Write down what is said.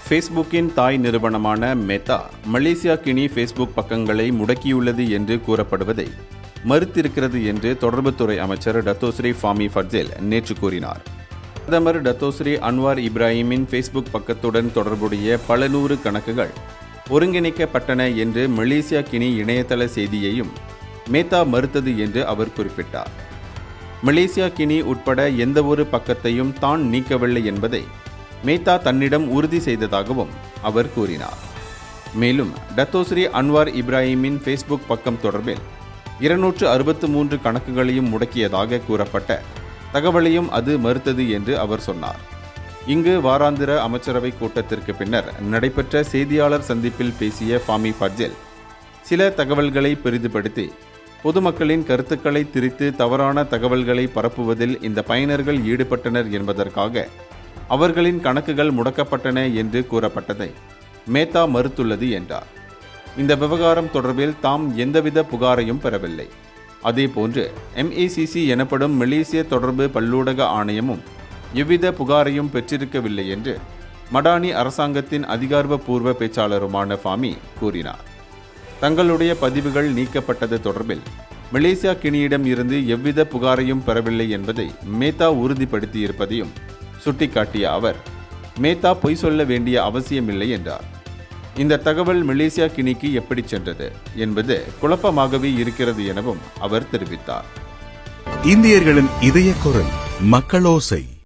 ஃபேஸ்புக்கின் தாய் நிறுவனமான meta Malaysia Guinea Facebook பக்கங்களை முடக்கியுள்ளது என்று கூறப்படுவதை மறுத்திருக்கிறது என்று தொடர்புத்துறை அமைச்சர் டத்தோஸ்ரீ ஃபாமி ஃபட்சேல் நேற்று கூறினார். பிரதமர் டத்தோஸ்ரீ அன்வார் இப்ராஹிமின் ஃபேஸ்புக் பக்கத்துடன் தொடர்புடைய பல நூறு கணக்குகள் ஒருங்கிணைக்கப்பட்டன என்று மலேசியா கினி இணையதள செய்தியையும் மெட்டா மறுத்தது என்று அவர் குறிப்பிட்டார். மலேசியா கினி உட்பட எந்தவொரு பக்கத்தையும் தான் நீக்கவில்லை என்பதை மெட்டா தன்னிடம் உறுதி செய்ததாகவும் அவர் கூறினார். மேலும் டத்தோஸ்ரீ அன்வார் இப்ராஹிமின் ஃபேஸ்புக் பக்கம் தொடர்பில் 263 கணக்குகளையும் முடக்கியதாக கூறப்பட்ட தகவலையும் அது மறுத்தது என்று அவர் சொன்னார். இங்கு வாராந்திர அமைச்சரவை கூட்டத்திற்கு பின்னர் நடைபெற்ற செய்தியாளர் சந்திப்பில் பேசிய ஃபாமி ஃபட்சேல் சில தகவல்களை பெரிதுபடுத்தி பொதுமக்களின் கருத்துக்களை திரித்து தவறான தகவல்களை பரப்புவதில் இந்த பயனர்கள் ஈடுபட்டனர் என்பதற்காக அவர்களின் கணக்குகள் முடக்கப்பட்டன என்று கூறப்பட்டதை மெட்டா மறுத்துள்ளது என்றார். இந்த விவகாரம் தொடர்பில் தாம் எந்தவித புகாரையும் பெறவில்லை. அதேபோன்று MACC எனப்படும் மலேசிய தொடர்பு பல்லூடக ஆணையமும் எவ்வித புகாரையும் பெற்றிருக்கவில்லை என்று மடானி அரசாங்கத்தின் அதிகாரப்பூர்வ பேச்சாளருமான ஃபாமி கூறினார். தங்களுடைய பதிவுகள் நீக்கப்பட்டது தொடர்பில் மலேசியா கினியிடம் இருந்து எவ்வித புகாரையும் பெறவில்லை என்பதை மெட்டா உறுதிப்படுத்தியிருப்பதையும் சுட்டிக்காட்டிய அவர் மெட்டா பொய் சொல்ல வேண்டிய அவசியமில்லை என்றார். இந்த தகவல் மலேசியா கினிக்கு எப்படி சென்றது என்பது குழப்பமாகவே இருக்கிறது எனவும் அவர் தெரிவித்தார். இந்தியர்களின் இதய குரல் மக்களோசை.